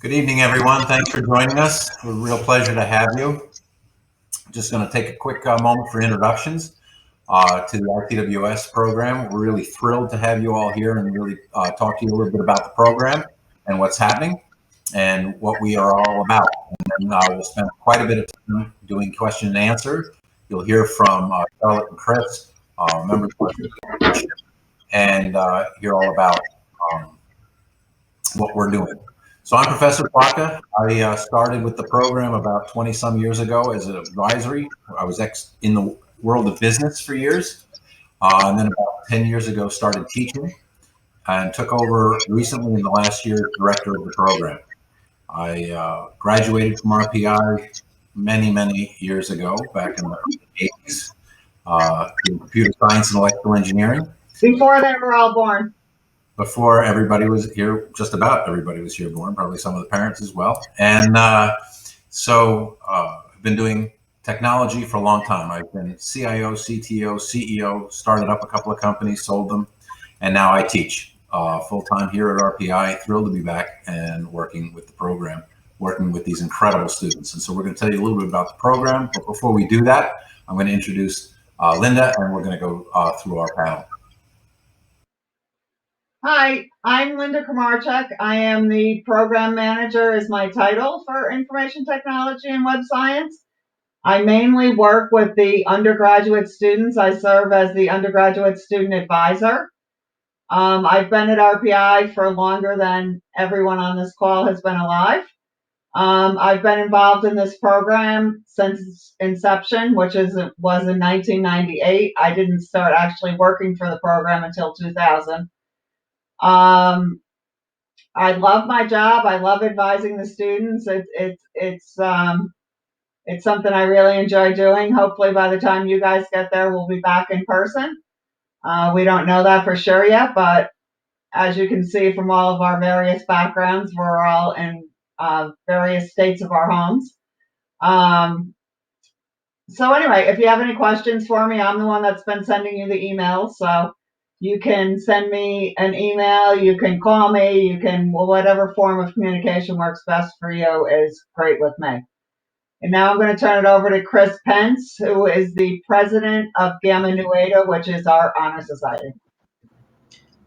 Good evening, everyone. Thanks for joining us. It's a real pleasure to have you. Just going to take a quick moment for introductions to the ITWS program. We're really thrilled to have you all here and really talk to you a little bit about the program and what's happening and what we are all about. And then we'll spend quite a bit of time doing question and answer. You'll hear from Charlotte and Chris, members of the leadership, and hear all about what we're doing. So I'm Professor Plaka. I started with the program about 20 some years ago as an advisory. I was in the world of business for years. And then about 10 years ago started teaching and took over recently in the last year as director of the program. I graduated from RPI many years ago, back in the 80s, in computer science and electrical engineering. Before they were all born. Before everybody was here, just about everybody was here born, probably some of the parents as well. And so I've been doing technology for a long time. I've been CIO, CTO, CEO, started up a couple of companies, sold them, and now I teach full-time here at RPI. Thrilled to be back and working with the program, working with these incredible students. And so we're going to tell you a little bit about the program, but before we do that, I'm going to introduce Linda, and we're going to go through our panel. Hi, I'm Linda Marchuk. I am the program manager is my title for information technology and web science. I mainly work with the undergraduate students. I serve as the undergraduate student advisor. I've been at RPI for longer than everyone on this call has been alive. I've been involved in this program since inception, which was in 1998. I didn't start actually working for the program until 2000. I love my job. I love advising the students. It's something I really enjoy doing. Hopefully by the time you guys get there, we'll be back in person. We don't know that for sure yet, but as you can see from all of our various backgrounds, we're all in various states of our homes. So anyway, if you have any questions for me, I'm the one that's been sending you the emails. So you can send me an email, you can call me, you can, well, whatever form of communication works best for you is great with me. And now I'm going to turn it over to Chris Pence, who is the president of Gamma Nu Eta, which is our honor society.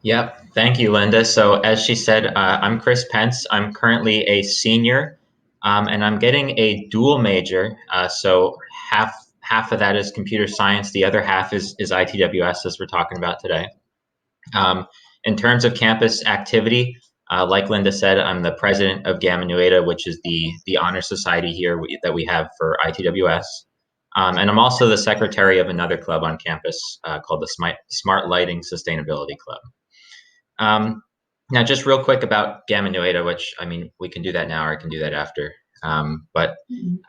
Yep, thank you, Linda. So as she said, I'm Chris Pence. I'm currently a senior, and I'm getting a dual major. So half of that is computer science. The other half is ITWS, as we're talking about today. In terms of campus activity, like Linda said, I'm the president of Gamma Nu Eta, which is the honor society here that we have for ITWS. And I'm also the secretary of another club on campus called the Smart Lighting Sustainability Club. Now, just real quick about Gamma Nu Eta, which, I mean, we can do that now or I can do that after. But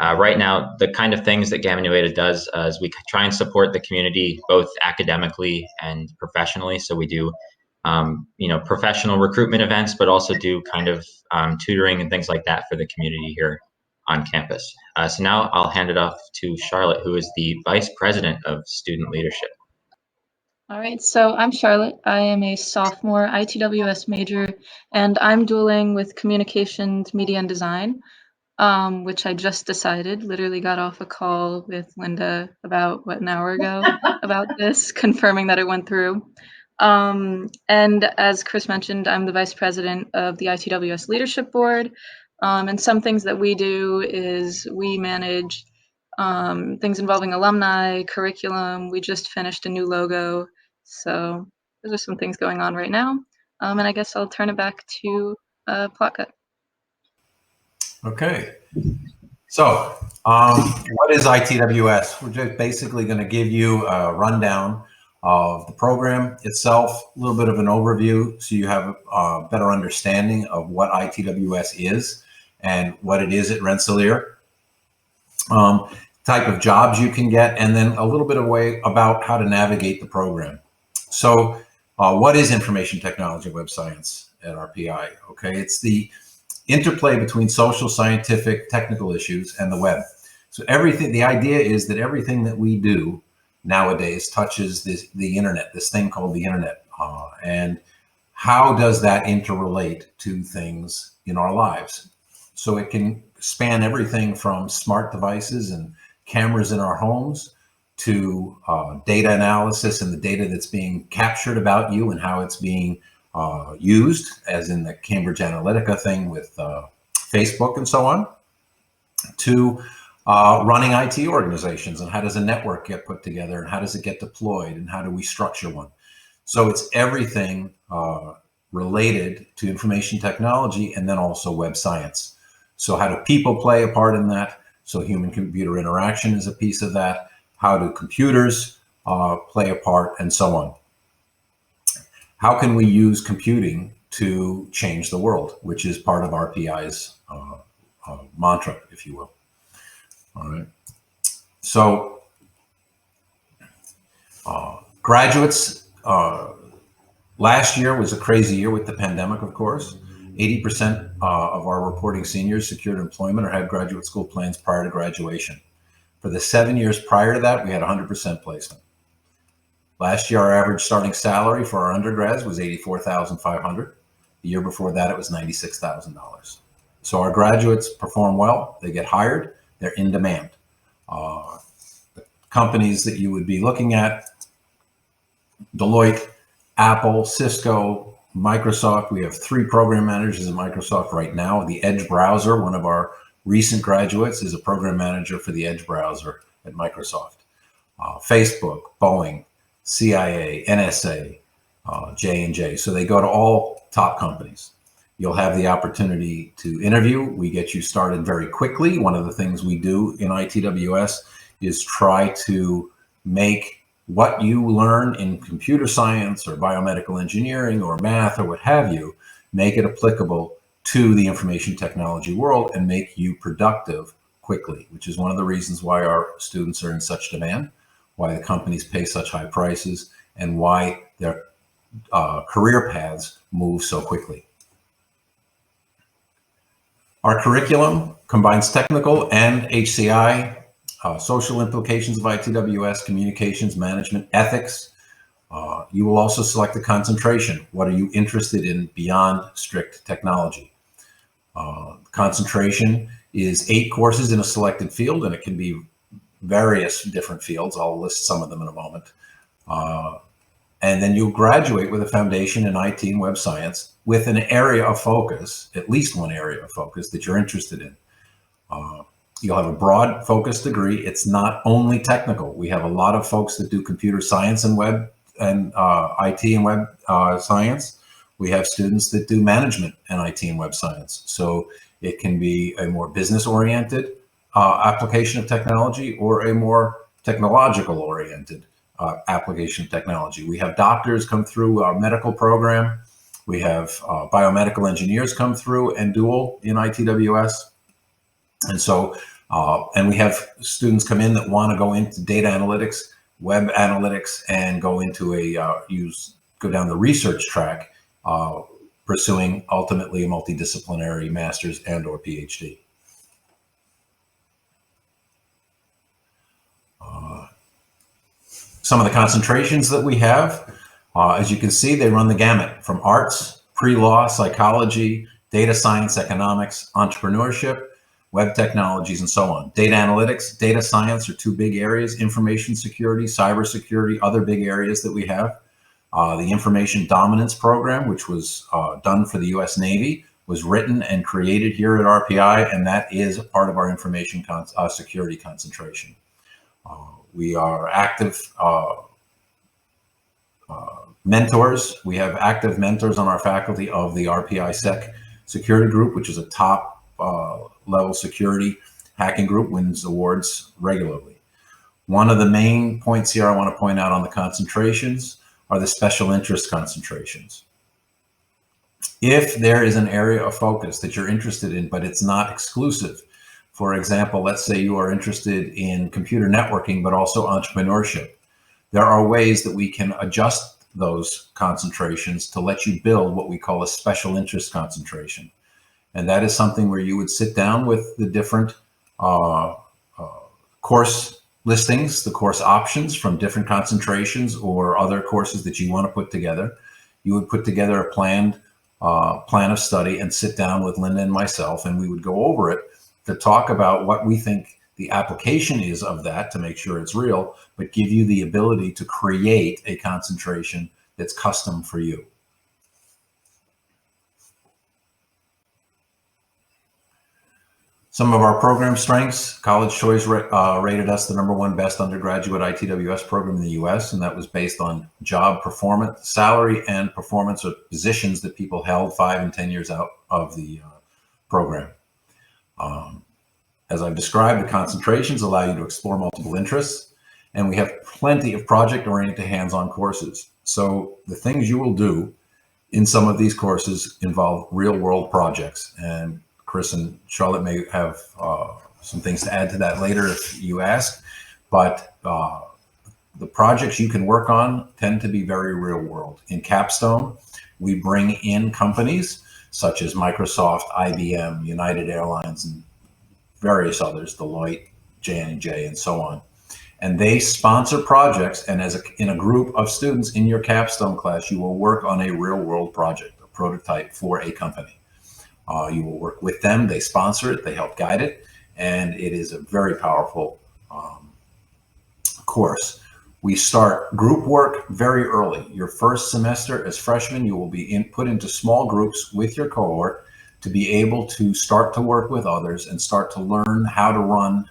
right now, the kind of things that Gamma Nu Eta does is we try and support the community both academically and professionally. So we do, professional recruitment events, but also do kind of tutoring and things like that for the community here on campus. So now I'll hand it off to Charlotte, who is the Vice President of Student Leadership. All right, so I'm Charlotte. I am a sophomore ITWS major, and I'm dualing with communications, media, and design, which I just decided. Literally got off a call with Linda about, an hour ago about this, confirming that it went through. And as Chris mentioned, I'm the vice president of the ITWS Leadership Board, and some things that we do is we manage things involving alumni, curriculum. We just finished a new logo. So those are some things going on right now. And I guess I'll turn it back to Plaka. Okay. So what is ITWS? We're just basically going to give you a rundown of the program itself, a little bit of an overview so you have a better understanding of what ITWS is and what it is at Rensselaer. Type of jobs you can get, and then a little bit of way about how to navigate the program. So what is information technology and web science at RPI? Okay, it's the interplay between social, scientific, technical issues and the web. So everything, the idea is that everything that we do nowadays touches the internet, this thing called the internet. And how does that interrelate to things in our lives? So it can span everything from smart devices and cameras in our homes to data analysis and the data that's being captured about you and how it's being used, as in the Cambridge Analytica thing with Facebook and so on, to running IT organizations and how does a network get put together and how does it get deployed and how do we structure one. So it's everything related to information technology and then also web science. So how do people play a part in that? So human-computer interaction is a piece of that. How do computers play a part, and so on. How can we use computing to change the world, which is part of RPI's mantra, if you will. All right. So graduates, last year was a crazy year with the pandemic, of course. 80% of our reporting seniors secured employment or had graduate school plans prior to graduation. For the 7 years prior to that, we had 100% placement. Last year, our average starting salary for our undergrads was $84,500. The year before that, it was $96,000. So our graduates perform well. They get hired. They're in demand. The companies that you would be looking at, Deloitte, Apple, Cisco, Microsoft. We have 3 program managers at Microsoft right now. The Edge browser, one of our recent graduates, is a program manager for the Edge browser at Microsoft. Facebook, Boeing, CIA, NSA, J&J. So they go to all top companies. You'll have the opportunity to interview. We get you started very quickly. One of the things we do in ITWS is try to make what you learn in computer science or biomedical engineering or math or what have you, make it applicable to the information technology world and make you productive quickly, which is one of the reasons why our students are in such demand, why the companies pay such high prices, and why their career paths move so quickly. Our curriculum combines technical and HCI, social implications of ITWS, communications, management, ethics. You will also select a concentration. What are you interested in beyond strict technology? Concentration is 8 courses in a selected field, and it can be various different fields. I'll list some of them in a moment. And then you'll graduate with a foundation in IT and web science with an area of focus, at least one area of focus that you're interested in. You'll have a broad focus degree. It's not only technical. We have a lot of folks that do computer science and web and IT and web science. We have students that do management and IT and web science. So it can be a more business-oriented application of technology or a more technological-oriented application of technology. We have doctors come through our medical program. We have biomedical engineers come through and dual in ITWS. And so, and we have students come in that want to go into data analytics, web analytics, and go into go down the research track, pursuing ultimately a multidisciplinary master's and or PhD. Some of the concentrations that we have, as you can see, they run the gamut from arts, pre-law, psychology, data science, economics, entrepreneurship, web technologies, and so on. Data analytics, data science are 2 big areas, information security, cybersecurity, other big areas that we have. The information dominance program, which was done for the US Navy, was written and created here at RPI, and that is part of our information security concentration. We are active mentors. We have active mentors on our faculty of the RPI Sec security group, which is a top level security hacking group, wins awards regularly. One of the main points here I want to point out on the concentrations are the special interest concentrations. If there is an area of focus that you're interested in, but it's not exclusive, for example, let's say you are interested in computer networking, but also entrepreneurship, there are ways that we can adjust those concentrations to let you build what we call a special interest concentration. And that is something where you would sit down with the different course listings, the course options from different concentrations or other courses that you want to put together. You would put together a planned plan of study and sit down with Linda and myself, and we would go over it to talk about what we think the application is of that to make sure it's real, but give you the ability to create a concentration that's custom for you. Some of our program strengths: College Choice rated us the #1 best undergraduate ITWS program in the US, and that was based on job performance, salary, and performance of positions that people held 5 and 10 years out of the program. As I've described, the concentrations allow you to explore multiple interests, and we have plenty of project-oriented hands-on courses. So the things you will do in some of these courses involve real-world projects, and Chris and Charlotte may have some things to add to that later if you ask, but the projects you can work on tend to be very real world. In Capstone, we bring in companies such as Microsoft, IBM, United Airlines, and various others, Deloitte, J&J, and so on. And they sponsor projects, and in a group of students in your Capstone class, you will work on a real world project, a prototype for a company. You will work with them, they sponsor it, they help guide it, and it is a very powerful course. We start group work very early. Your first semester as freshmen, you will be put into small groups with your cohort to be able to start to work with others and start to learn how to run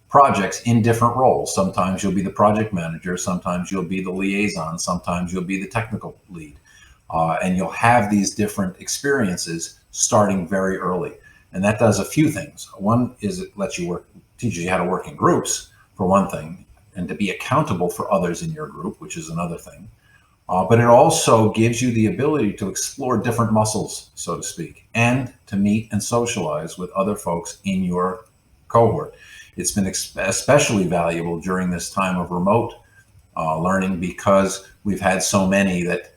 projects in different roles. Sometimes you'll be the project manager, sometimes you'll be the liaison, sometimes you'll be the technical lead. And you'll have these different experiences starting very early. And that does a few things. One is it lets you teaches you how to work in groups, for one thing, and to be accountable for others in your group, which is another thing. But it also gives you the ability to explore different muscles, so to speak, and to meet and socialize with other folks in your cohort. It's been especially valuable during this time of remote learning, because we've had so many that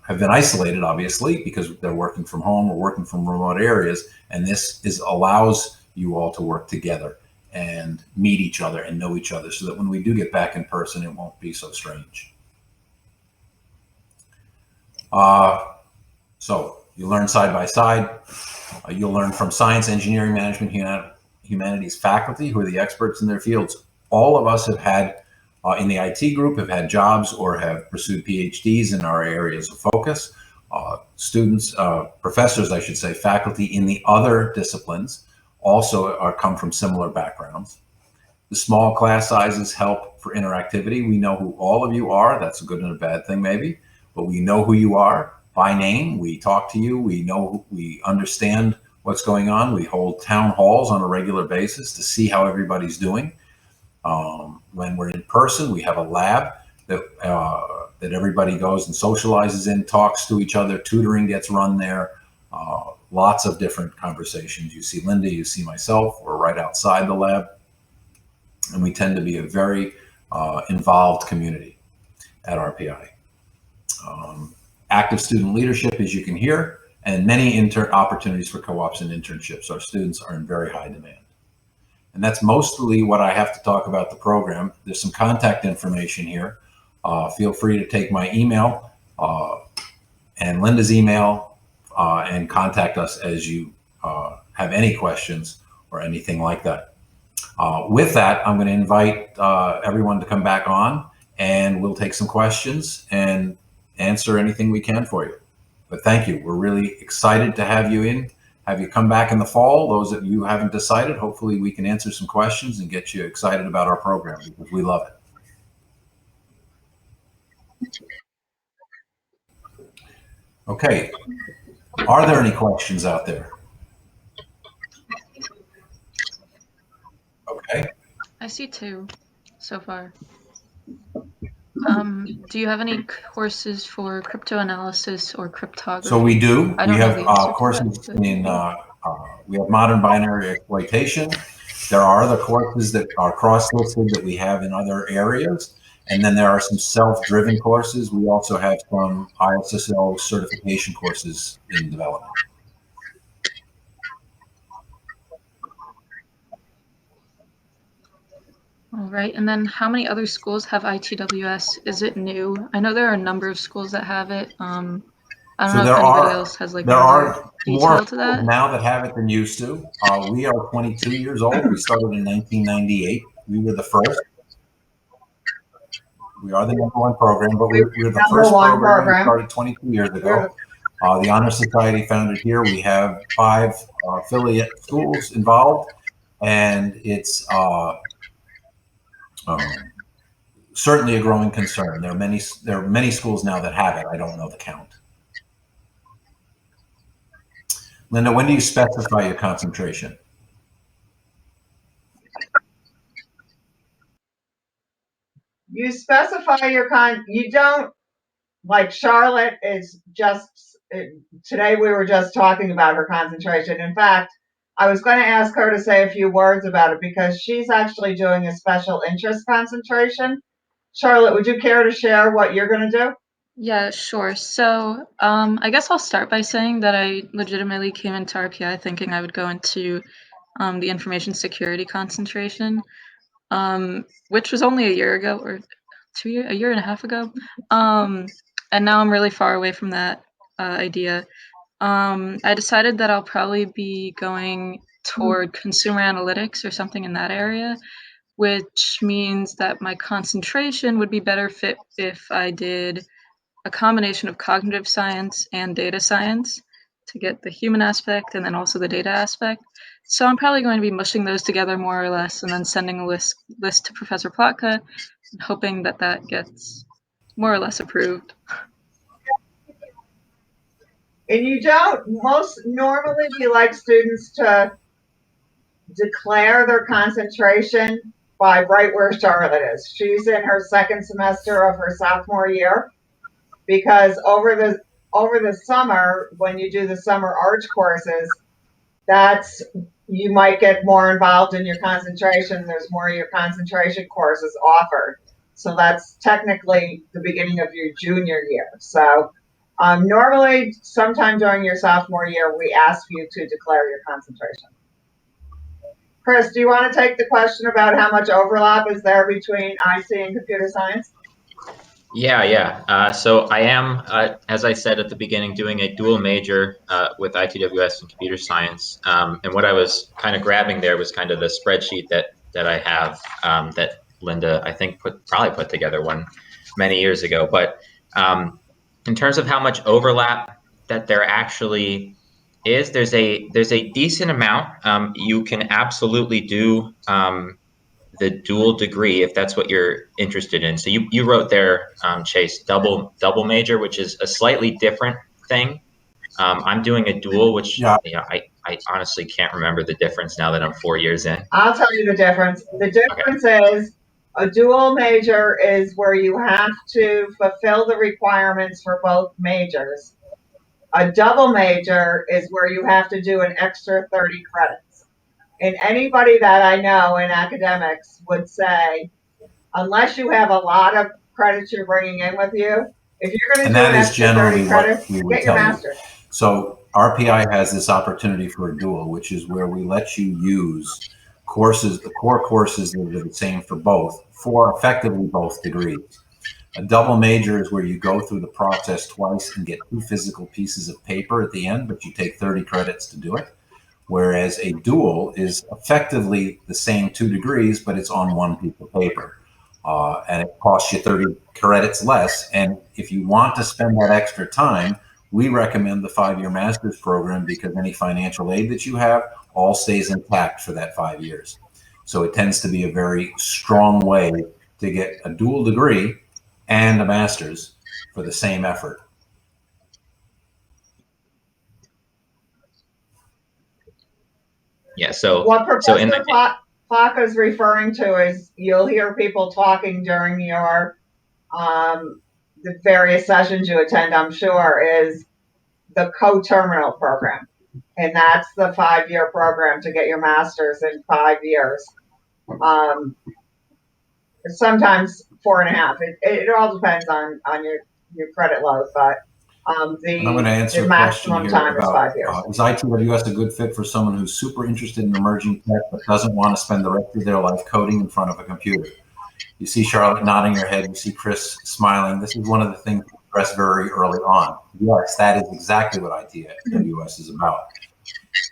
have been isolated, obviously, because they're working from home or working from remote areas. And this allows you all to work together and meet each other and know each other, so that when we do get back in person, it won't be so strange. So you learn side by side. You'll learn from science, engineering, management, humanities faculty who are the experts in their fields. All of us have had, in the IT group, have had jobs or have pursued PhDs in our areas of focus. Students, professors, I should say, faculty in the other disciplines also come from similar backgrounds. The small class sizes help for interactivity. We know who all of you are. That's a good and a bad thing, maybe, but we know who you are by name. We talk to you. We understand what's going on. We hold town halls on a regular basis to see how everybody's doing. When we're in person, we have a lab that everybody goes and socializes in, talks to each other. Tutoring gets run there. Lots of different conversations. You see Linda, you see myself. We're right outside the lab. And we tend to be a very involved community at RPI. Active student leadership, as you can hear, and many opportunities for co-ops and internships. Our students are in very high demand. And that's mostly what I have to talk about the program. There's some contact information here. Feel free to take my email and Linda's email and contact us as you have any questions or anything like that. With that, I'm going to invite everyone to come back on, and we'll take some questions and answer anything we can for you. But thank you. We're really excited to have you come back in the fall. Those of you who haven't decided, hopefully we can answer some questions and get you excited about our program, because we love it. Okay. Are there any questions out there? Okay. I see 2 so far. Do you have any courses for cryptanalysis or cryptography? So we do. I We don't know have the answer to courses that, but- in, we have modern binary exploitation. There are other courses that are cross-listed that we have in other areas. And then there are some self-driven courses. We also have some ISSL certification courses in development. All right, and then how many other schools have ITWS? Is it new? I know there are a number of schools that have it. I don't So know there if anybody are else has like there more are more detail to that. now that have it than used to. We are 22 years old. We started in 1998. We were the first. We are the #1 program, but We were we're the number first one program. We program. started 22 years We're the ago. The Honor Society founded here. We have 5 affiliate schools involved, and it's um, certainly a growing concern. There are many schools now that have it. I don't know the count. Linda, when do you specify your concentration? You specify your you don't, like Charlotte is just, today we were just talking about her concentration. In fact, I was going to ask her to say a few words about it because she's actually doing a special interest concentration. Charlotte, would you care to share what you're going to do? Yeah, sure. So, I guess I'll start by saying that I legitimately came into RPI thinking I would go into the information security concentration, which was only a year ago or a year and a half ago. And now I'm really far away from that idea. I decided that I'll probably be going toward consumer analytics or something in that area, which means that my concentration would be better fit if I did a combination of cognitive science and data science to get the human aspect and then also the data aspect. So I'm probably going to be mushing those together more or less and then sending a list to Professor Plotka and hoping that that gets more or less approved. And you don't, most normally we like students to declare their concentration by right where Charlotte is. She's in her second semester of her sophomore year because over the summer, when you do the summer arch courses, that's, you might get more involved in your concentration. There's more of your concentration courses offered. So that's technically the beginning of your junior year. So normally, sometime during your sophomore year, we ask you to declare your concentration. Chris, do you want to take the question about how much overlap is there between IT and computer science? Yeah. So I am, as I said at the beginning, doing a dual major with ITWS and computer science. And what I was kind of grabbing there was kind of the spreadsheet that I have that Linda, I think, probably put together one many years ago. But in terms of how much overlap that there actually is, there's a decent amount. You can absolutely do the dual degree if that's what you're interested in. So you wrote there, Chase, double major, which is a slightly different thing. I'm doing a dual, which Yeah, I honestly can't remember the difference now that I'm 4 years in. I'll tell you the difference. The Okay. difference is a dual major is where you have to fulfill the requirements for both majors. A double major is where you have to do an extra 30 credits. And anybody that I know in academics would say, unless you have a lot of credits you're bringing in with you, if you're going to and do that an is extra 30 generally what credits, we would get your tell you. master's. So RPI has this opportunity for a dual, which is where we let you use courses, the core courses that are the same for both, for effectively both degrees. A double major is where you go through the process twice and get 2 physical pieces of paper at the end, but you take 30 credits to do it. Whereas a dual is effectively the same 2 degrees, but it's on 1 piece of paper. And it costs you 30 credits less. And if you want to spend that extra time, we recommend the 5-year master's program because any financial aid that you have all stays intact for that 5 years. So it tends to be a very strong way to get a dual degree and a master's for the same effort. Yeah. So What in Professor the Plaka is referring to is you'll hear people talking during your the various sessions you attend, I'm sure, is the Coterminal program. And that's the 5-year program to get your master's in 5 years. Sometimes 4.5. It all depends on your credit load, but And I'm going to answer the a question maximum here time is 5 about years. is ITWS a good fit for someone who's super interested in emerging tech but doesn't want to spend the rest of their life coding in front of a computer? You see Charlotte nodding her head. You see Chris smiling. This is one of the things address very early on. Yes, that is exactly what ITWS is about.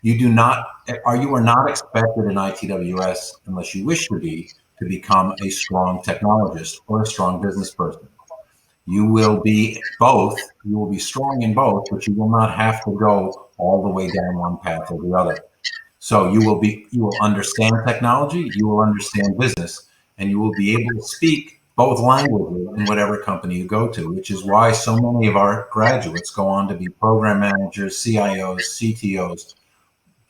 You are not expected in ITWS, unless you wish to become a strong technologist or a strong business person. You will be both. You will be strong in both, but you will not have to go all the way down one path or the other. So you will understand technology, you will understand business, and you will be able to speak both languages in whatever company you go to, which is why so many of our graduates go on to be program managers, CIOs, CTOs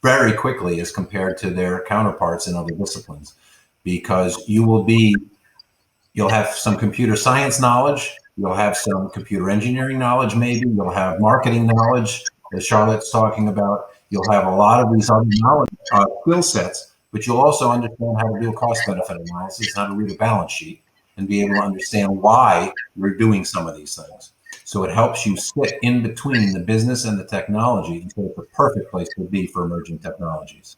very quickly as compared to their counterparts in other disciplines, because you'll have some computer science knowledge, you'll have some computer engineering knowledge, maybe you'll have marketing knowledge, as Charlotte's talking about. You'll have a lot of these other knowledge skill sets, but you'll also understand how to do a cost benefit analysis, how to read a balance sheet, and be able to understand why you're doing some of these things. So it helps you sit in between the business and the technology, and so it's a perfect place to be for emerging technologies.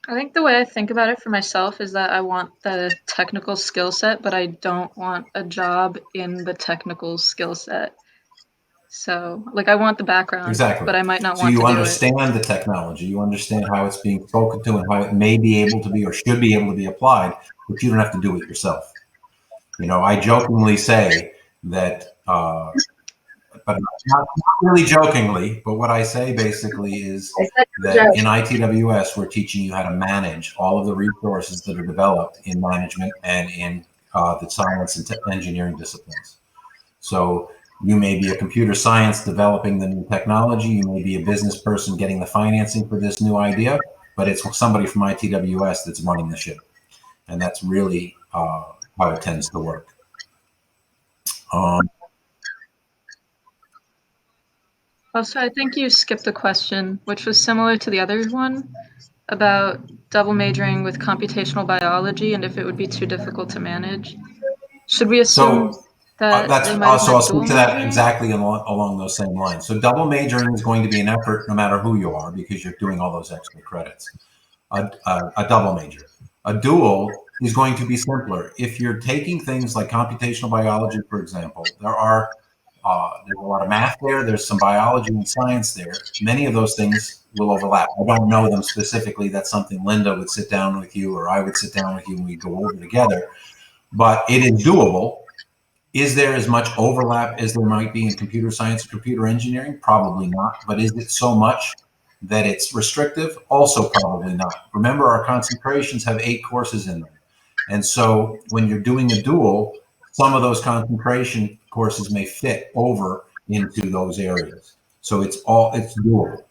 I think the way I think about it for myself is that I want the technical skill set, but I don't want a job in the technical skill set. So, like, I want the background, Exactly. but I might not So want to you do it. understand the technology, you understand how it's being spoken to and how it may be able to be or should be able to be applied, but you don't have to do it yourself. You know, I jokingly say that, but not really jokingly, but what I say basically is that in ITWS, we're teaching you how to manage all of the resources that are developed in management and in the science and engineering disciplines. So you may be a computer science developing the new technology. You may be a business person getting the financing for this new idea, but it's somebody from ITWS that's running the ship. And that's really how it tends to work. Also, I think you skipped a question, which was similar to the other one about double majoring with computational biology and if it would be too difficult to manage. Should we assume that they might have So I'll meant dual speak to that majoring? exactly along those same lines. So double majoring is going to be an effort no matter who you are, because you're doing all those extra credits. A double major. A dual is going to be simpler. If you're taking things like computational biology, for example, there's a lot of math there. There's some biology and science there. Many of those things will overlap. I don't know them specifically. That's something Linda would sit down with you, or I would sit down with you, and we'd go over together. But it is doable. Is there as much overlap as there might be in computer science or computer engineering? Probably not. But is it so much that it's restrictive? Also probably not. Remember, our concentrations have 8 courses in them. And so when you're doing a dual, some of those concentration courses may fit over into those areas. So it's doable.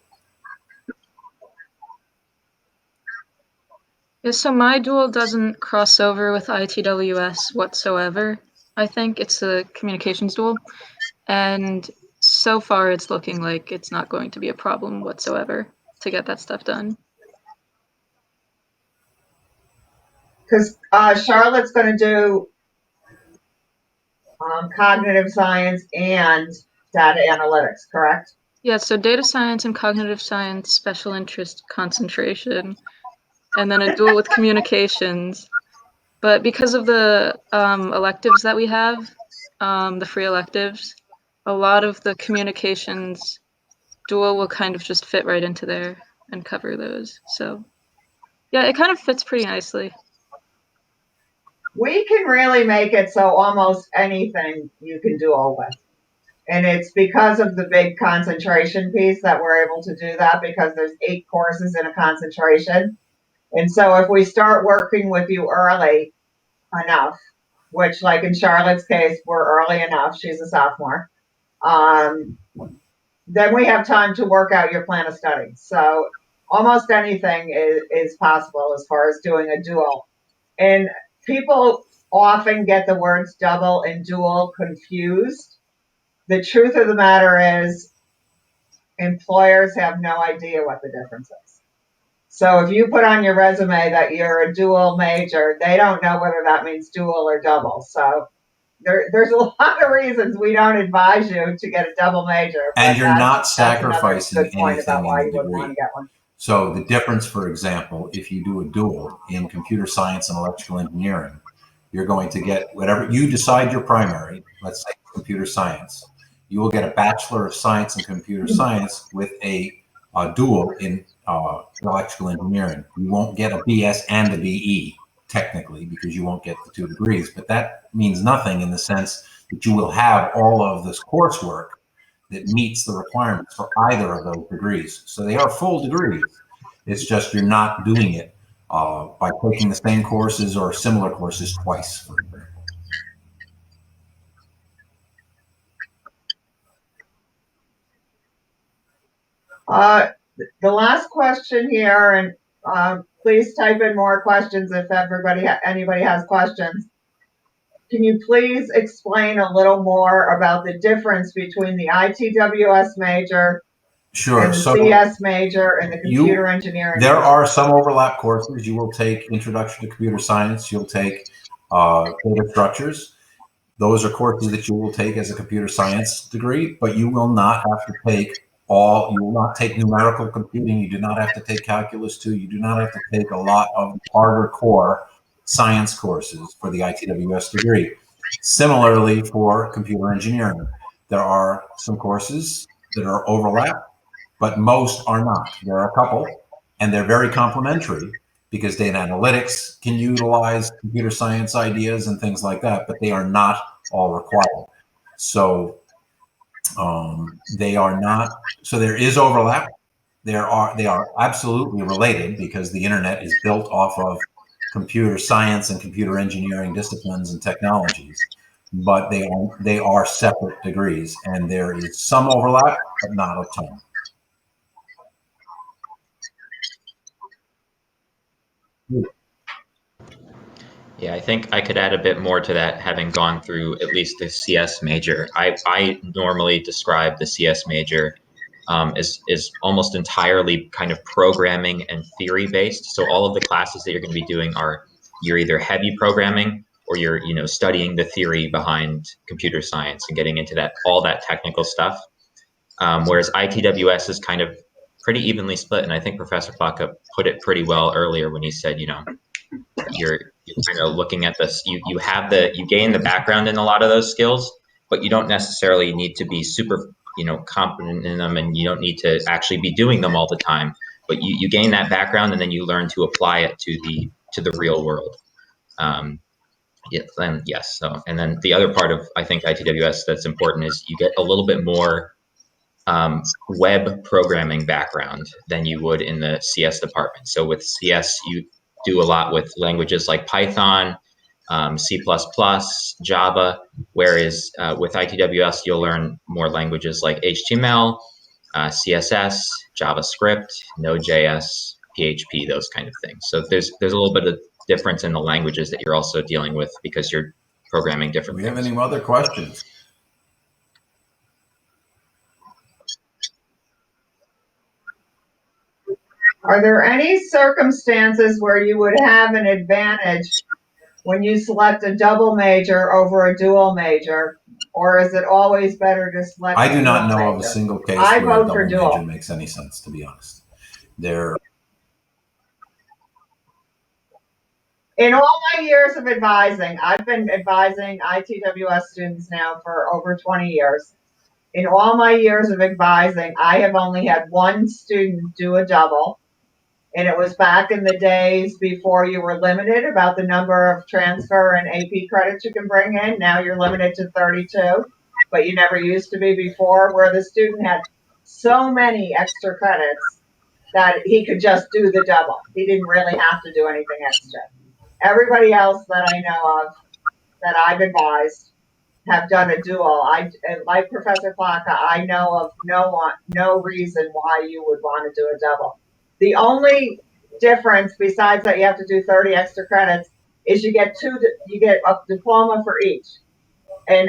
Yeah, so my dual doesn't cross over with ITWS whatsoever. I think it's a communications dual. And so far it's looking like it's not going to be a problem whatsoever to get that stuff done. Because Charlotte's going to do cognitive science and data analytics, correct? Yeah, so data science and cognitive science, special interest concentration, and then a dual with communications. But because of the electives that we have, the free electives, a lot of the communications dual will kind of just fit right into there and cover those. So yeah, it kind of fits pretty nicely. We can really make it so almost anything you can dual with. And it's because of the big concentration piece that we're able to do that, because there's 8 courses in a concentration. And so if we start working with you early enough, which like in Charlotte's case, we're early enough, she's a sophomore, then we have time to work out your plan of study. So almost anything is possible as far as doing a dual. And people often get the words double and dual confused. The truth of the matter is employers have no idea what the difference is. So if you put on your resume that you're a dual major, they don't know whether that means dual or double. So there's a lot of reasons we don't advise you to get a double major. And you're not sacrificing anything about why in you the wouldn't want degree. to get one. So the difference, for example, if you do a dual in computer science and electrical engineering, you're going to get whatever you decide your primary, let's say computer science. You will get a Bachelor of Science in Computer Science with a dual in electrical engineering. You won't get a BS and a BE technically because you won't get the 2 degrees, but that means nothing in the sense that you will have all of this coursework that meets the requirements for either of those degrees. So they are full degrees. It's just you're not doing it by taking the same courses or similar courses twice, for example. The last question here, and please type in more questions if anybody has questions. Can you please explain a little more about the difference between the ITWS major and the CS major and the computer engineering? There are some overlap courses. You will take Introduction to Computer Science. You'll take data structures. Those are courses that you will take as a computer science degree, but you will not have to take you will not take numerical computing. You do not have to take calculus 2. You do not have to take a lot of harder core science courses for the ITWS degree. Similarly, for computer engineering, there are some courses that are overlap, but most are not. There are a couple, and they're very complementary because data analytics can utilize computer science ideas and things like that, but they are not all required. So they are not. So there is overlap. They are absolutely related because the internet is built off of computer science and computer engineering disciplines and technologies, but they are separate degrees, and there is some overlap, but not a ton. Yeah, I think I could add a bit more to that, having gone through at least the CS major. I normally describe the CS major is almost entirely kind of programming and theory based. So all of the classes that you're going to be doing you're either heavy programming or you're studying the theory behind computer science and getting into all that technical stuff. Whereas ITWS is kind of pretty evenly split, and I think Professor Plaka put it pretty well earlier when he said, you're kind of looking at this. You gain the background in a lot of those skills, but you don't necessarily need to be super competent in them, and you don't need to actually be doing them all the time. But you gain that background, and then you learn to apply it to the real world. Yes. So, and then the other part of I think ITWS that's important is you get a little bit more web programming background than you would in the CS department. So with CS, you do a lot with languages like Python, C++, Java, whereas with ITWS, you'll learn more languages like HTML, CSS, JavaScript, Node.js, PHP, those kind of things. So there's a little bit of difference in the languages that you're also dealing with because you're programming different things. Do we have any other questions? Are there any circumstances where you would have an advantage when you select a double major over a dual major, or is it always better to select? I do not know of a single case where a double major makes any sense, to be honest. In all my years of advising, I've been advising ITWS students now for over 20 years. In all my years of advising, I have only had one student do a double. And it was back in the days before you were limited about the number of transfer and AP credits you can bring in. Now you're limited to 32, but you never used to be before, where the student had so many extra credits that he could just do the double. He didn't really have to do anything extra. Everybody else that I know of that I've advised have done a dual. Like Professor Plaka, I know of no reason why you would want to do a double. The only difference, besides that you have to do 30 extra credits, is you get a diploma for each. And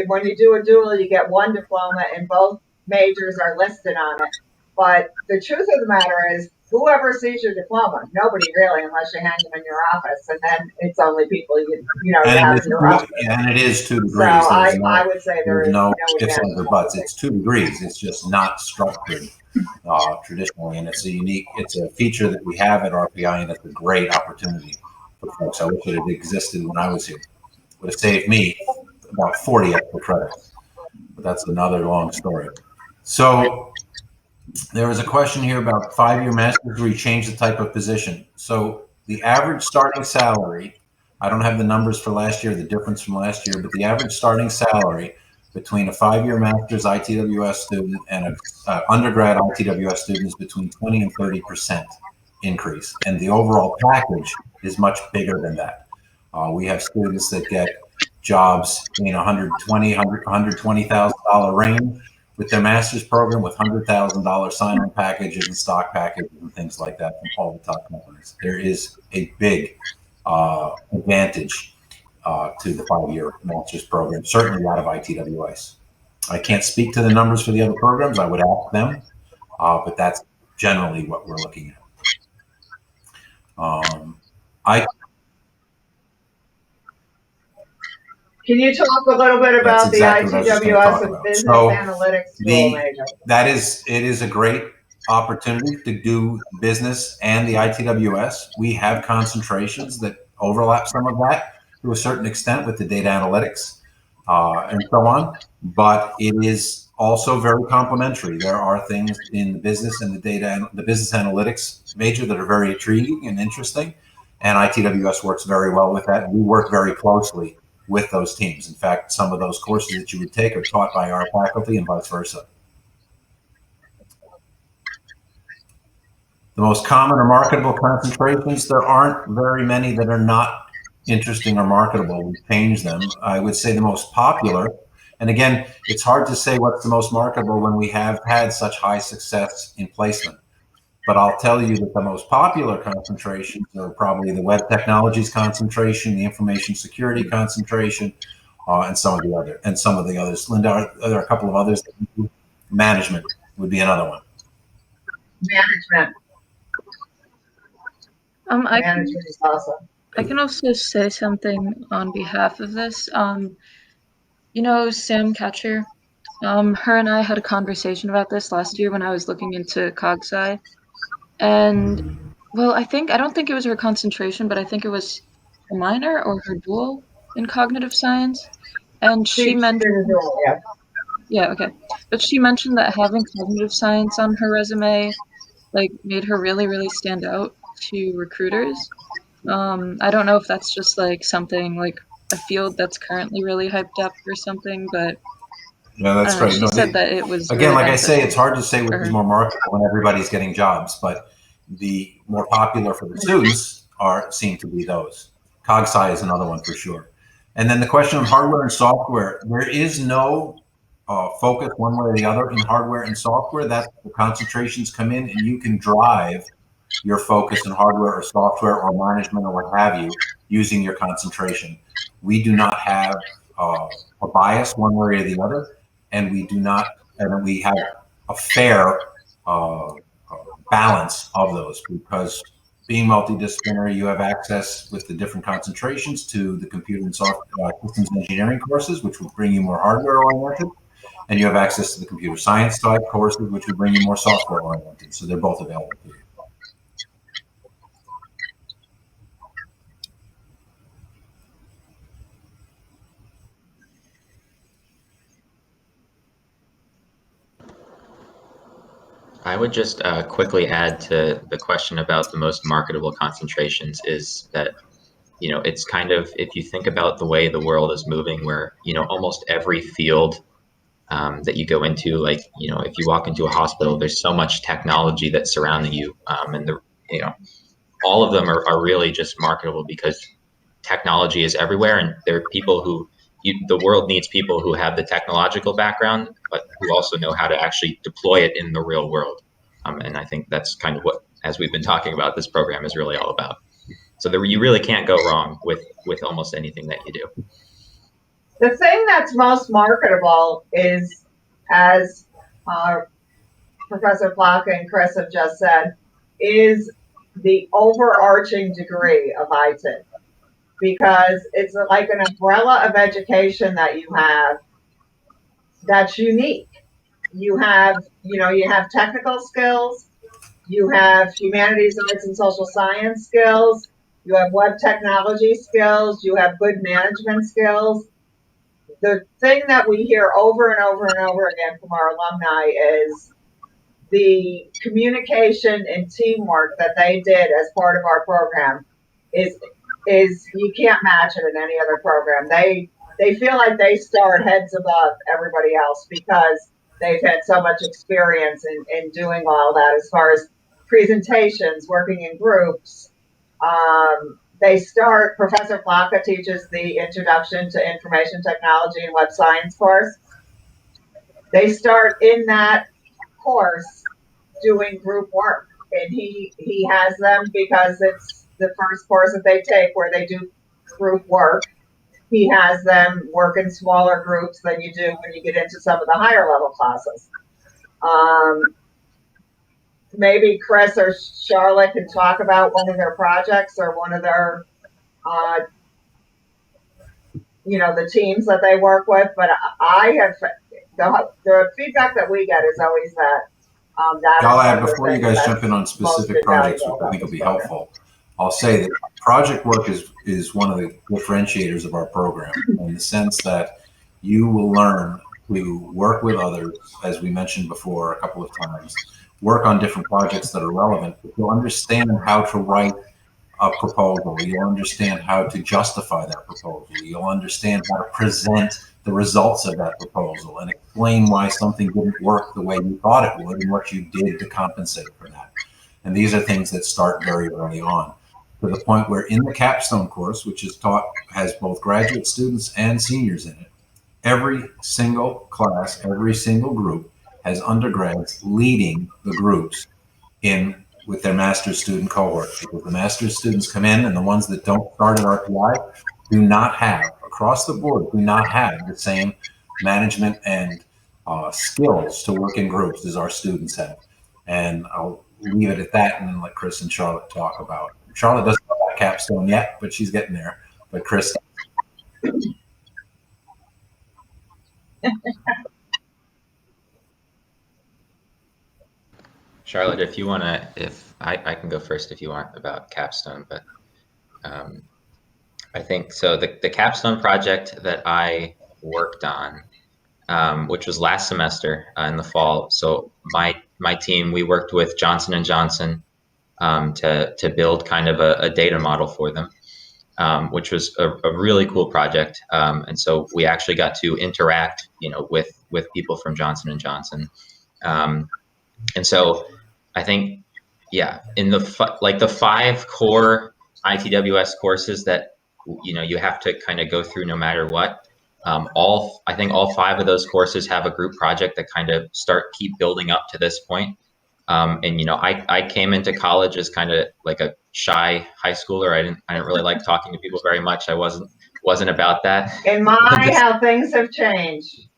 when you do a dual, you get one diploma, and both majors are listed on it. But the truth of the matter is, whoever sees your diploma, nobody really, unless you hang them in your office, and then it's only people you have in your office. And it is 2 degrees. So I would say there's no ifs, ands, or buts. It's 2 degrees. It's just not structured traditionally, and it's a feature that we have at RPI, and it's a great opportunity for folks. I wish it had existed when I was here. It would have saved me about 40 extra credits, but that's another long story. So there was a question here about 5-year master's degree change the type of position. So the average starting salary, I don't have the numbers for last year, the difference from last year, but the average starting salary between a 5-year master's ITWS student and an undergrad ITWS student is between 20 and 30% increase. And the overall package is much bigger than that. We have students that get jobs in $120,000 range with their master's program with $100,000 sign-on packages and stock packages and things like that from all the top companies. There is a big advantage to the 5-year master's program, certainly out of ITWS. I can't speak to the numbers for the other programs. I would ask them, but that's generally what we're looking at. Can you talk a little bit about exactly the ITWS with business analytics dual major? It is a great opportunity to do business and the ITWS. We have concentrations that overlap some of that to a certain extent with the data analytics and so on, but it is also very complementary. There are things in the business and the business analytics major that are very intriguing and interesting, and ITWS works very well with that. And we work very closely with those teams. In fact, some of those courses that you would take are taught by our faculty and vice versa. The most common or marketable concentrations, there aren't very many that are not interesting or marketable. We change them. I would say the most popular, and again, it's hard to say what's the most marketable when we have had such high success in placement. But I'll tell you that the most popular concentrations are probably the web technologies concentration, the information security concentration, and some of the others. Linda, are there a couple of others? Management would be another one. Management. Management is awesome. I can also say something on behalf of this. You know, Sam Catcher, her and I had a conversation about this last year when I was looking into CogSci. And well, I don't think it was her concentration, but I think it was her minor or her dual in cognitive science. And she mentioned, yeah, okay. But she mentioned that having cognitive science on her resume, like, made her really, really stand out to recruiters. I don't know if that's just like something like a field that's currently really hyped up or something, but yeah, that's great. She said that it was again, really like I say, it's hard to say which her. is more marketable when everybody's getting jobs, but the more popular for the students seem to be those. CogSci is another one for sure. And then the question of hardware and software, there is no focus one way or the other in hardware and software. That's the concentrations come in, and you can drive your focus in hardware or software or management or what have you using your concentration. We do not have a bias one way or the other, and we have a fair balance of those, because being multidisciplinary, you have access with the different concentrations to the computer and software systems engineering courses, which will bring you more hardware oriented, and you have access to the computer science type courses, which will bring you more software oriented. So they're both available to you. I would just quickly add to the question about the most marketable concentrations is that, you know, it's kind of, if you think about the way the world is moving, where, you know, almost every field that you go into, like, you know, if you walk into a hospital, there's so much technology that's surrounding you, and you know, all of them are really just marketable because technology is everywhere, and there are people who the world needs people who have the technological background, but who also know how to actually deploy it in the real world. And I think that's kind of what, as we've been talking about, this program is really all about. So you really can't go wrong with almost anything that you do. The thing that's most marketable is, as Professor Plaka and Chris have just said, is the overarching degree of IT. Because it's like an umbrella of education that you have that's unique. You have technical skills, you have humanities, arts, and social science skills, you have web technology skills, you have good management skills. The thing that we hear over and over and over again from our alumni is the communication and teamwork that they did as part of our program is you can't match it in any other program. They feel like they start heads above everybody else because they've had so much experience in doing all that as far as presentations, working in groups. They start, Professor Flocka teaches the Introduction to Information Technology and Web Science course. They start in that course doing group work, and he has them because it's the first course that they take where they do group work. He has them work in smaller groups than you do when you get into some of the higher level classes. Maybe Chris or Charlotte can talk about one of their projects or one of their the teams that they work with, but I have the feedback that we get is always that I'll add, before you guys jump in on specific projects, which I think will be helpful, I'll say that project work is one of the differentiators of our program, in the sense that you will learn to work with others, as we mentioned before a couple of times, work on different projects that are relevant. You'll understand how to write a proposal. You'll understand how to justify that proposal. You'll understand how to present the results of that proposal and explain why something didn't work the way you thought it would and what you did to compensate for that. And these are things that start very early on, to the point where in the capstone course, which is taught, has both graduate students and seniors in it, every single class, every single group has undergrads leading the groups in with their master's student cohort, because the master's students come in, and the ones that don't start at RPI do not have, across the board, do not have the same management and skills to work in groups as our students have. And I'll leave it at that and then let Chris and Charlotte talk about. Charlotte doesn't know about capstone yet, but she's getting there. But Chris. Charlotte, if you want to, if I can go first if you want about capstone, but I think so. The capstone project that I worked on, which was last semester in the fall. So my team, we worked with Johnson and Johnson to build kind of a data model for them, which was a really cool project. And so we actually got to interact, with people from Johnson and Johnson. And so I think, yeah, in the 5 core ITWS courses that you have to kind of go through no matter what. I think all 5 of those courses have a group project that kind of keep building up to this point. And I came into college as kind of like a shy high schooler. I didn't really like talking to people very much. I wasn't about that. And how things have changed.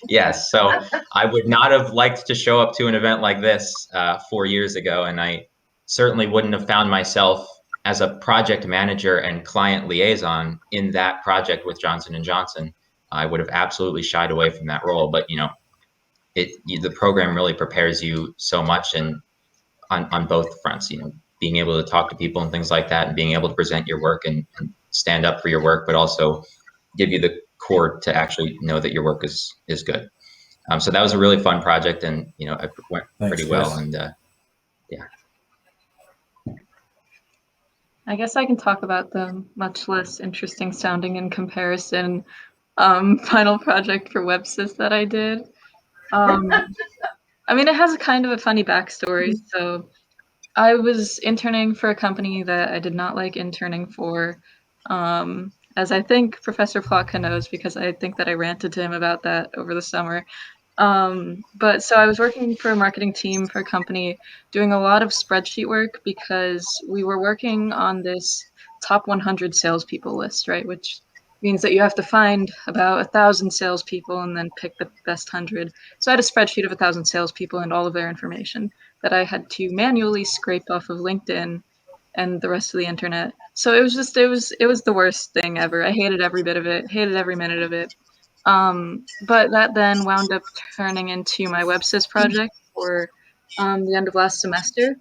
Yes, so I would not have liked to show up to an event like this 4 years ago, and I certainly wouldn't have found myself as a project manager and client liaison in that project with Johnson and Johnson. I would have absolutely shied away from that role, but the program really prepares you so much, and on both fronts, being able to talk to people and things like that, and being able to present your work and stand up for your work, but also give you the core to actually know that your work is good. So that was a really fun project, and it went pretty well. And yeah. I guess I can talk about the much less interesting sounding in comparison final project for WebSys that I did. I mean, it has kind of a funny backstory. So I was interning for a company that I did not like interning for, as I think Professor Plotkin knows, because I think that I ranted to him about that over the summer. But so I was working for a marketing team for a company, doing a lot of spreadsheet work because we were working on this top 100 salespeople list, right? Which means that you have to find about 1,000 salespeople and then pick the best 100. So I had a spreadsheet of 1,000 salespeople and all of their information that I had to manually scrape off of LinkedIn and the rest of the internet. So it was the worst thing ever. I hated every bit of it, hated every minute of it. But that then wound up turning into my WebSys project for the end of last semester.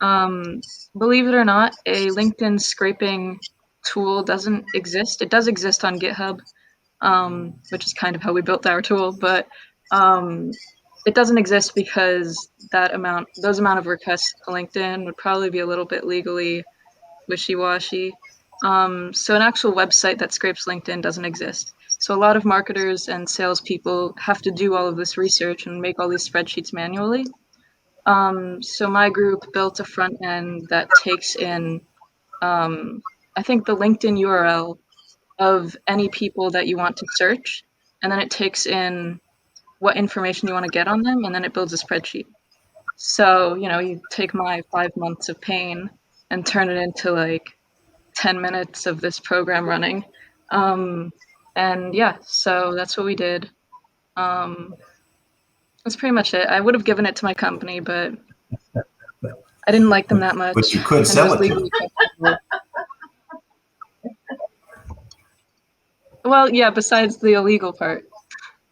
Believe it or not, a LinkedIn scraping tool doesn't exist. It does exist on GitHub, which is kind of how we built our tool, but it doesn't exist because those amount of requests to LinkedIn would probably be a little bit legally wishy-washy. So an actual website that scrapes LinkedIn doesn't exist. So a lot of marketers and salespeople have to do all of this research and make all these spreadsheets manually. So my group built a front end that takes in, I think, the LinkedIn URL of any people that you want to search, and then it takes in what information you want to get on them, and then it builds a spreadsheet. So, you take my 5 months of pain and turn it into like 10 minutes of this program running. And yeah, so that's what we did. That's pretty much it. I would have given it to my company, but I didn't like them that much. But you could and sell it to legally questionable. Well, yeah, besides the illegal part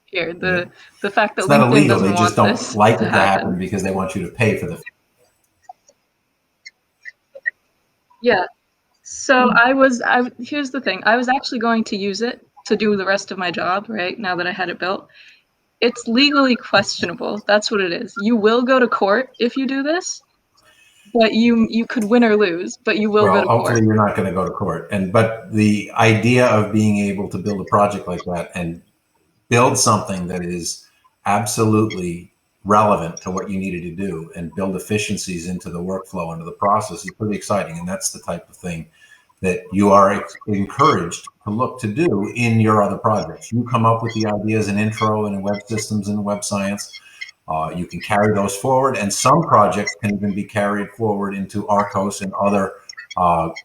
here, the fact that It's not LinkedIn illegal. doesn't They just want don't this like to it to happen because they want you to pay for the. Yeah. So here's the thing. I was actually going to use it to do the rest of my job, right? Now that I had it built. It's legally questionable. That's what it is. You will go to court if you do this, but you could win or lose, but you will go Well, to court. hopefully you're not going to go to court. But the idea of being able to build a project like that and build something that is absolutely relevant to what you needed to do and build efficiencies into the workflow, into the process is pretty exciting. And that's the type of thing that you are encouraged to look to do in your other projects. You come up with the ideas in intro and in web systems and web science. You can carry those forward, and some projects can even be carried forward into Arcos and other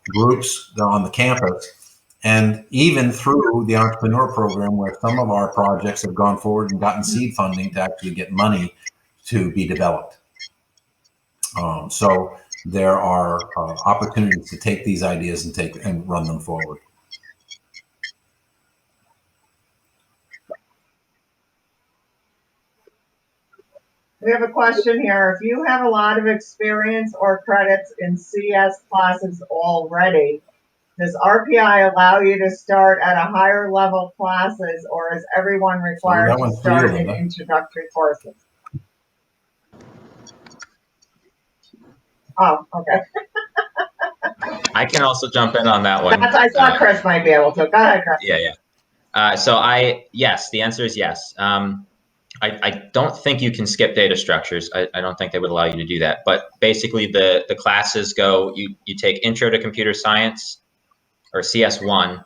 groups that are on the campus, and even through the entrepreneur program, where some of our projects have gone forward and gotten seed funding to actually get money to be developed. So there are opportunities to take these ideas and run them forward. We have a question here. If you have a lot of experience or credits in CS classes already, does RPI allow you to start at a higher level classes, or is everyone required to start in introductory courses? Oh, okay. I can also jump in on that one. I thought Chris might be able to. Go ahead, Chris. Yeah. So yes, the answer is yes. I don't think you can skip data structures. I don't think they would allow you to do that. But basically, the classes go. You take Intro to Computer Science, or CS1,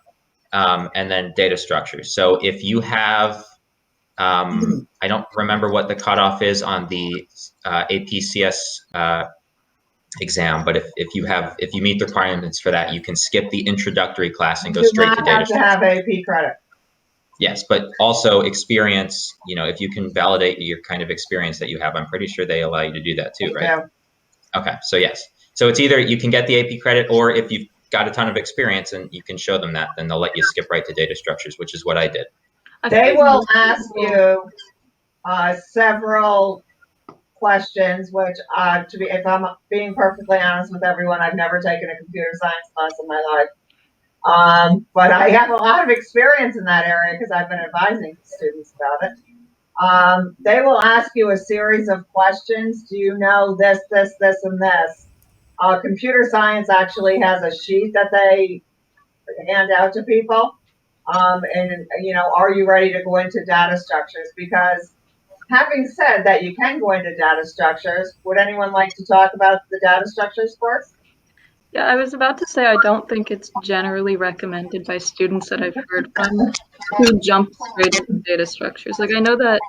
and then data structures. So if you have, I don't remember what the cutoff is on the APCS exam, but if you meet the requirements for that, you can skip the introductory class and go straight to data structures. You do not have to have AP credit. Yes, but also experience, if you can validate your kind of experience that you have, I'm pretty sure they allow you to do that too, right? Yeah. Okay, so yes. So it's either you can get the AP credit, or if you've got a ton of experience and you can show them that, then they'll let you skip right to data structures, which is what I did. They will ask you several questions, which if I'm being perfectly honest with everyone, I've never taken a computer science class in my life. But I have a lot of experience in that area because I've been advising students about it. They will ask you a series of questions. Do you know this, this, this, and this? Computer science actually has a sheet that they hand out to people. And, are you ready to go into data structures? Because having said that you can go into data structures, would anyone like to talk about the data structures course? Yeah, I was about to say I don't think it's generally recommended by students that I've heard from to jump straight into data structures. Like, I know that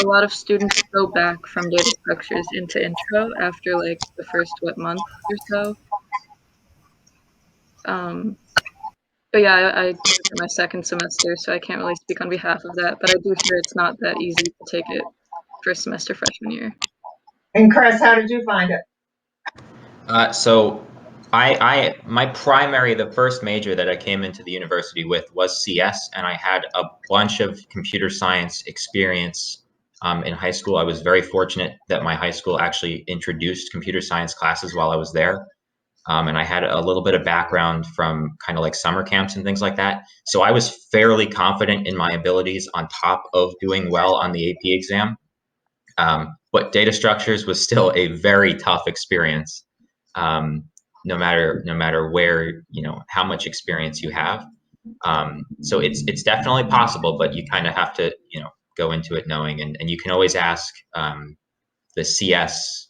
a lot of students go back from data structures into intro after like the first month or so. But yeah, I took it my second semester, so I can't really speak on behalf of that. But I do hear it's not that easy to take it first semester freshman year. And Chris, how did you find it? So my primary, the first major that I came into the university with was CS, and I had a bunch of computer science experience In high school, I was very fortunate that my high school actually introduced computer science classes while I was there. And I had a little bit of background from kind of like summer camps and things like that. So I was fairly confident in my abilities on top of doing well on the AP exam. But data structures was still a very tough experience, no matter where, how much experience you have. So it's definitely possible, but you kind of have to, go into it knowing, and you can always ask the CS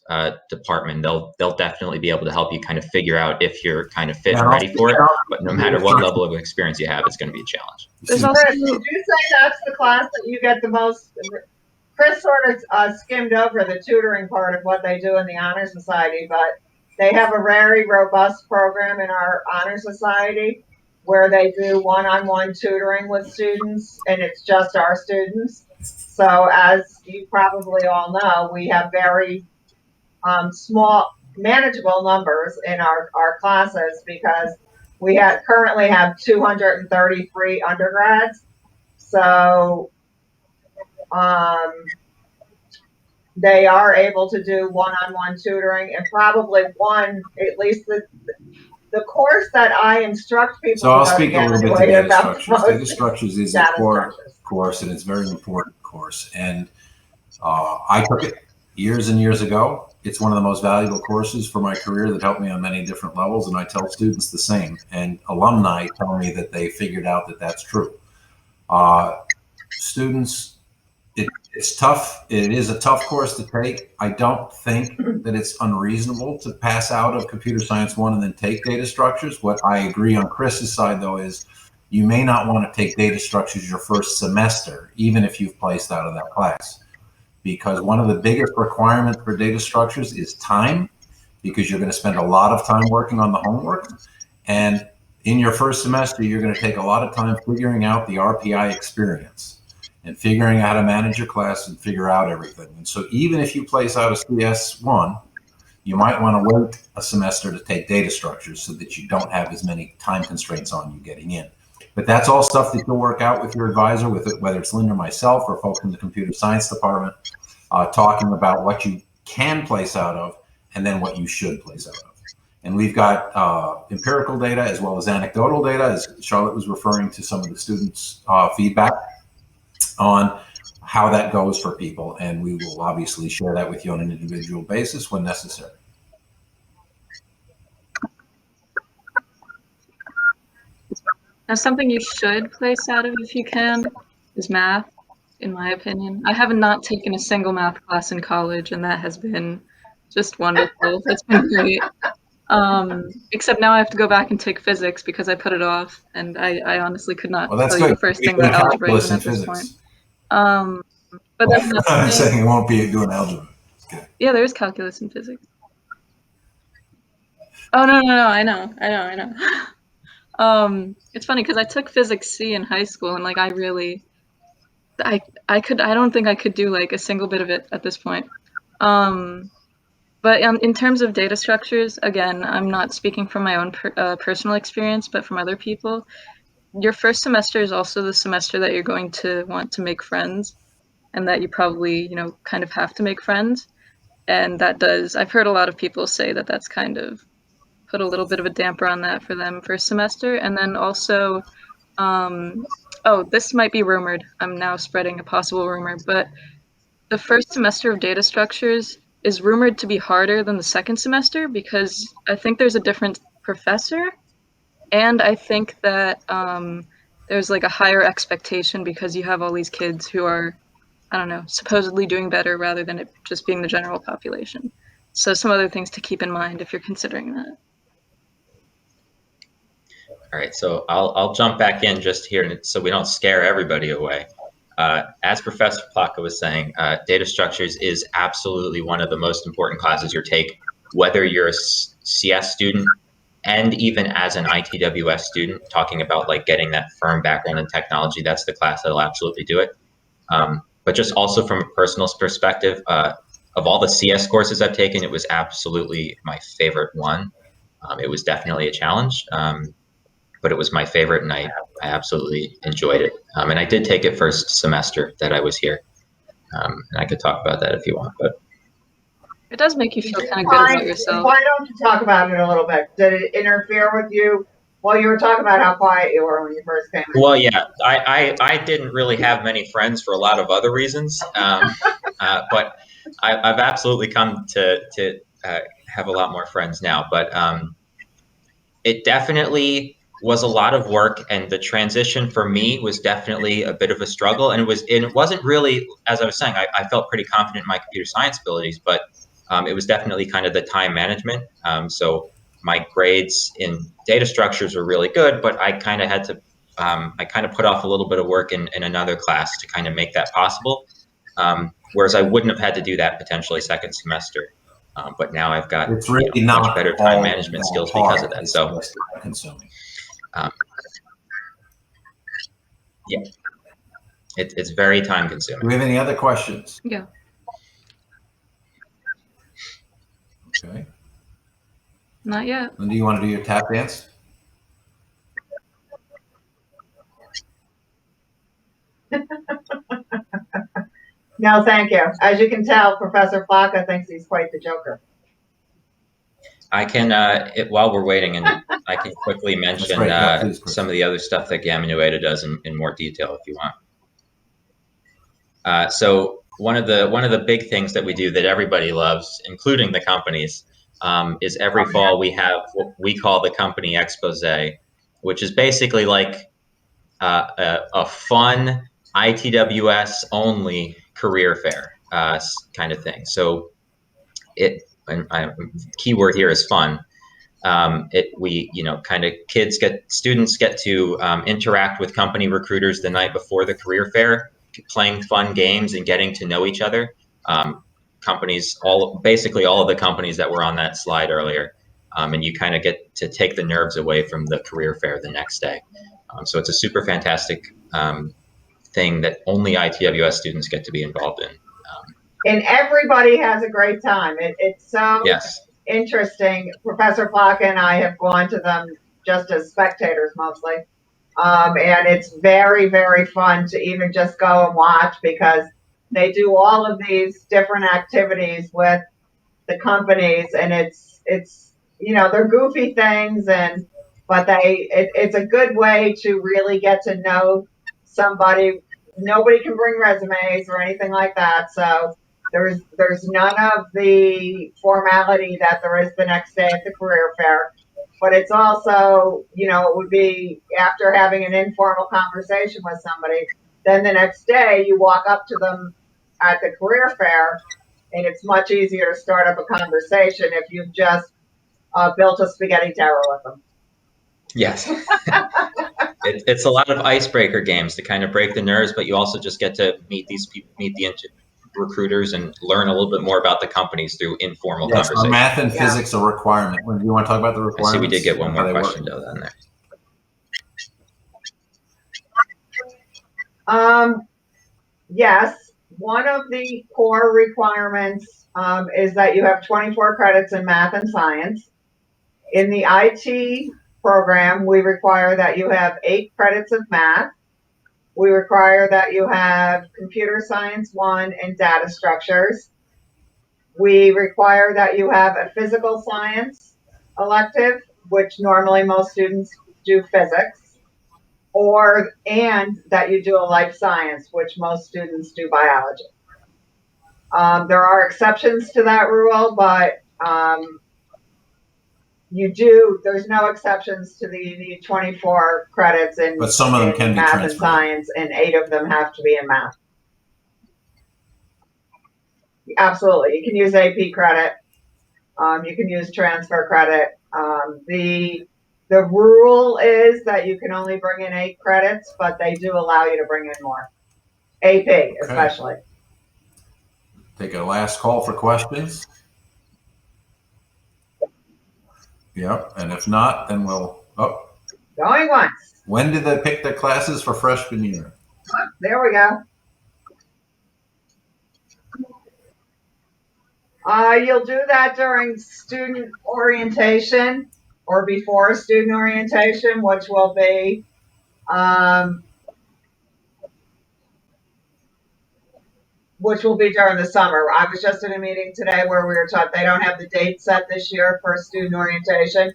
department. They'll definitely be able to help you kind of figure out if you're kind of fit and ready for it. But no matter what level of experience you have, it's going to be a challenge. There's also Chris, did you say that's the class that you get the most? Chris sort of skimmed over the tutoring part of what they do in the Honor Society, but they have a very robust program in our Honor Society where they do one-on-one tutoring with students, and it's just our students. So as you probably all know, we have very small, manageable numbers in our classes because we currently have 233 undergrads. So they are able to do one-on-one tutoring, and probably at least the course that I instruct people. So I'll speak a little bit to data structures. Data structures is a core course, and it's a very important course. And I took it years and years ago. It's one of the most valuable courses for my career that helped me on many different levels, and I tell students the same. And alumni tell me that they figured out that that's true. Students, it's tough. It is a tough course to take. I don't think that it's unreasonable to pass out of Computer Science 1 and then take data structures. What I agree on Chris's side, though, is you may not want to take data structures your first semester, even if you've placed out of that class. Because one of the biggest requirements for data structures is time, because you're going to spend a lot of time working on the homework. And in your first semester, you're going to take a lot of time figuring out the RPI experience and figuring out how to manage your class and figure out everything. And so even if you place out a CS1, you might want to wait a semester to take data structures so that you don't have as many time constraints on you getting in. But that's all stuff that you'll work out with your advisor, whether it's Linda or myself or folks in the computer science department, talking about what you can place out of and then what you should place out of. And we've got empirical data as well as anecdotal data, as Charlotte was referring to some of the students' feedback on how that goes for people. And we will obviously share that with you on an individual basis when necessary. Now, something you should place out of if you can is math, in my opinion. I have not taken a single math class in college, and that has been just wonderful. It's been great. Except now I have to go back and take physics because I put it off, and I honestly could not tell you the first thing about algebra even at this point. But that's not I'm saying you won't be doing algebra. Yeah, there is calculus in physics. Oh no, I know. It's funny because I took physics C in high school, and like I don't think I could do like a single bit of it at this point. But in terms of data structures, again, I'm not speaking from my own personal experience, but from other people. Your first semester is also the semester that you're going to want to make friends, and that you probably, kind of have to make friends. And I've heard a lot of people say that that's kind of put a little bit of a damper on that for them first semester. And then also, this might be rumored. I'm now spreading a possible rumor, but the first semester of data structures is rumored to be harder than the second semester because I think there's a different professor, and I think that there's like a higher expectation because you have all these kids who are, I don't know, supposedly doing better rather than it just being the general population. So some other things to keep in mind if you're considering that. All right, so I'll jump back in just here so we don't scare everybody away. As Professor Plaka was saying, data structures is absolutely one of the most important classes you take, whether you're a CS student and even as an ITWS student, talking about like getting that firm background in technology, that's the class that'll absolutely do it. But just also from a personal perspective, of all the CS courses I've taken, it was absolutely my favorite one. It was definitely a challenge, but it was my favorite, and I absolutely enjoyed it. And I did take it first semester that I was here. And I could talk about that if you want, but It does make you feel kind of good about yourself. Why don't you talk about it a little bit? Did it interfere with you? Well, you were talking about how quiet you were when you first came in. well, yeah, I didn't really have many friends for a lot of other reasons, but I've absolutely come to have a lot more friends now. But it definitely was a lot of work, and the transition for me was definitely a bit of a struggle. And it wasn't really, as I was saying, I felt pretty confident in my computer science abilities, but it was definitely kind of the time management. So my grades in data structures were really good, but I kind of had to, I kind of put off a little bit of work in another class to kind of make that possible. Whereas I wouldn't have had to do that potentially second semester. But now I've got It's really much not better time all management that skills hard. because of that. It's So just time consuming. yeah, it's very time consuming. Do we have any other questions? Yeah. Okay. Not yet. Linda, you want to do your tap dance? No, thank you. As you can tell, Professor Flocka thinks he's quite the joker. I can, while we're waiting, and I can quickly mention great. Yeah, please, Chris. some of the other stuff that Gamma Nu Eta does in more detail if you want. So one of the big things that we do that everybody loves, including the companies, is every fall we have what we call the company expose, which is basically like a fun ITWS only career fair kind of thing. So keyword here is fun. Students get to interact with company recruiters the night before the career fair, playing fun games and getting to know each other. Basically all of the companies that were on that slide earlier, and you kind of get to take the nerves away from the career fair the next day. So it's a super fantastic thing that only ITWS students get to be involved in. And everybody has a great time. It's so Yes. interesting. Professor Flocka and I have gone to them just as spectators mostly. And it's very, very fun to even just go and watch because they do all of these different activities with the companies, and it's they're goofy things, but it's a good way to really get to know somebody. Nobody can bring resumes or anything like that, so there's none of the formality that there is the next day at the career fair. But it's also, it would be after having an informal conversation with somebody, then the next day you walk up to them at the career fair, and it's much easier to start up a conversation if you've just built a spaghetti tower with them. Yes. It's a lot of icebreaker games to kind of break the nerves, but you also just get to meet these people, meet the recruiters, and learn a little bit more about the companies through informal conversation. Math and physics are requirement. Do you want to talk about the requirements? I see we did get one more question though down there. Yes, one of the core requirements is that you have 24 credits in math and science. In the IT program, we require that you have 8 credits of math. We require that you have computer science 1 and data structures. We require that you have a physical science elective, which normally most students do physics, and that you do a life science, which most students do biology. There are exceptions to that rule, but there's no exceptions to you need 24 credits in, but some of them can be math transferred. And science, and 8 of them have to be in math. Absolutely. You can use AP credit. You can use transfer credit. The rule is that you can only bring in 8 credits, but they do allow you to bring in more. AP, especially. Take a last call for questions. Yep, and if not, then we'll. Oh, going once. When did they pick their classes for freshman year? Oh, there we go. You'll do that during student orientation or before student orientation, which will be which will be during the summer. I was just in a meeting today where we were talking, they don't have the date set this year for student orientation,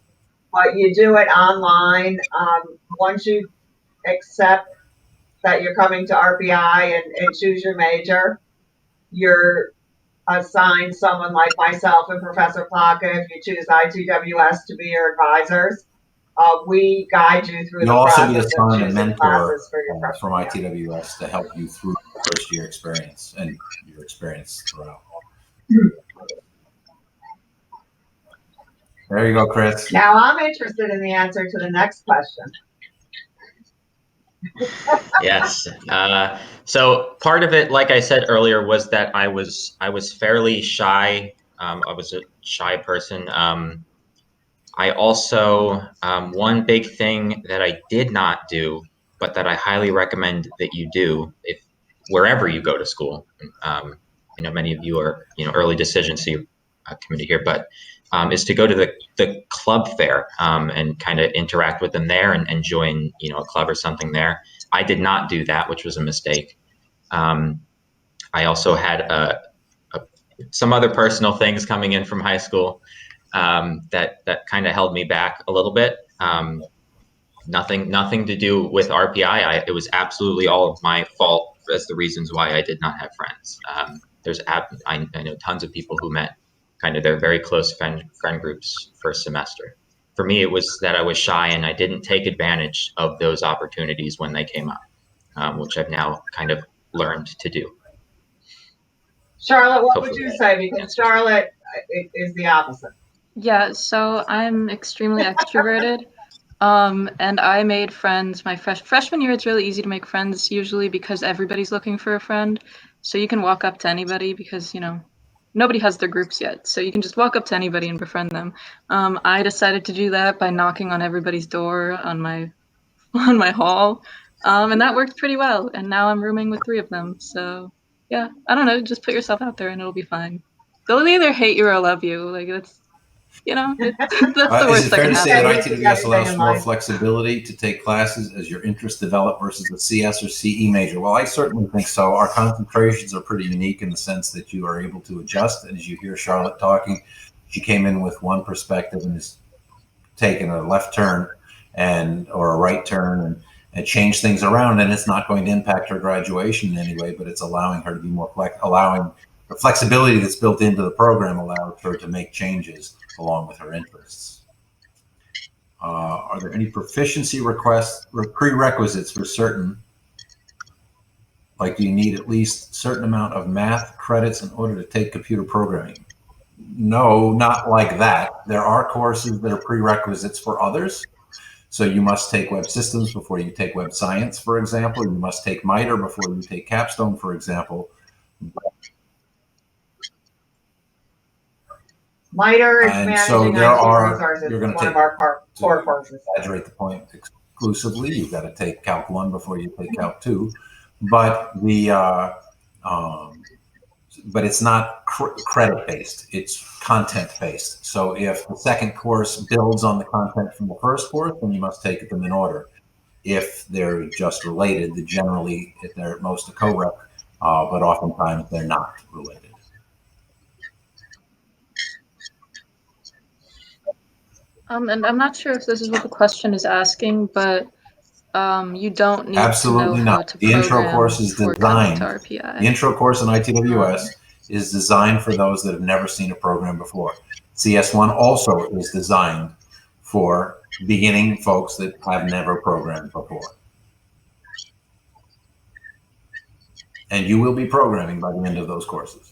but you do it online. Once you accept that you're coming to RPI and choose your major, you're assigned someone like myself and Professor Plaka, if you choose ITWS to be your advisors. We guide you through You'll the also be process of assigned a choosing mentor classes for your from freshman year. ITWS to help you through your first year experience and your experience throughout. There you go, Chris. Now I'm interested in the answer to the next question. Yes. So part of it, like I said earlier, was that I was fairly shy. I was a shy person. I also, one big thing that I did not do, but that I highly recommend that you do, if wherever you go to school. I know many of you are, early decisions, so you committee here, but is to go to the club fair and kind of interact with them there and join, a club or something there. I did not do that, which was a mistake. I also had some other personal things coming in from high school that kind of held me back a little bit. Nothing to do with RPI. It was absolutely all my fault as the reasons why I did not have friends. I know tons of people who met kind of their very close friend groups first semester. For me, it was that I was shy and I didn't take advantage of those opportunities when they came up, which I've now kind of learned to do. Charlotte, what Hopefully would you that say? Because answers. Charlotte is the opposite. Yeah, so I'm extremely extroverted. And I made friends my freshman year. It's really easy to make friends usually because everybody's looking for a friend. So you can walk up to anybody because, nobody has their groups yet. So you can just walk up to anybody and befriend them. I decided to do that by knocking on everybody's door on my on my hall. And that worked pretty well. And now I'm rooming with 3 of them. So yeah, I don't know, just put yourself out there and it'll be fine. They'll either hate you or love you. Like that's that's the Is worst it that fair can to say happen. that This is ITWS everything allows in more life. flexibility to take classes as your interests develop versus a CS or CE major? Well, I certainly think so. Our concentrations are pretty unique in the sense that you are able to adjust. And as you hear Charlotte talking, she came in with one perspective and has taken a left turn or a right turn and change things around. And it's not going to impact her graduation in any way, but it's allowing her to be more allowing the flexibility that's built into the program allows her to make changes along with her interests. Are there any proficiency requests or prerequisites for certain? Like, do you need at least a certain amount of math credits in order to take computer programming? No, not like that. There are courses that are prerequisites for others. So you must take web systems before you take web science, for example. You must take MITRE before you take capstone, for example. MITRE is And managing so there IT are, resources. you're going It's to one of take, our core courses. exaggerate the point exclusively, you've got to take Calc 1 before you take Calc 2. But but it's not credit based, it's content based. So if the second course builds on the content from the first course, then you must take them in order. If they're just related, generally they're at most a co-rep, but oftentimes they're not related. And I'm not sure if this is what the question is asking, but you don't need to know Absolutely how not. to The intro program course is before coming to designed. RPI. The intro course in ITWS is designed for those that have never seen a program before. CS1 also is designed for beginning folks that have never programmed before. And you will be programming by the end of those courses.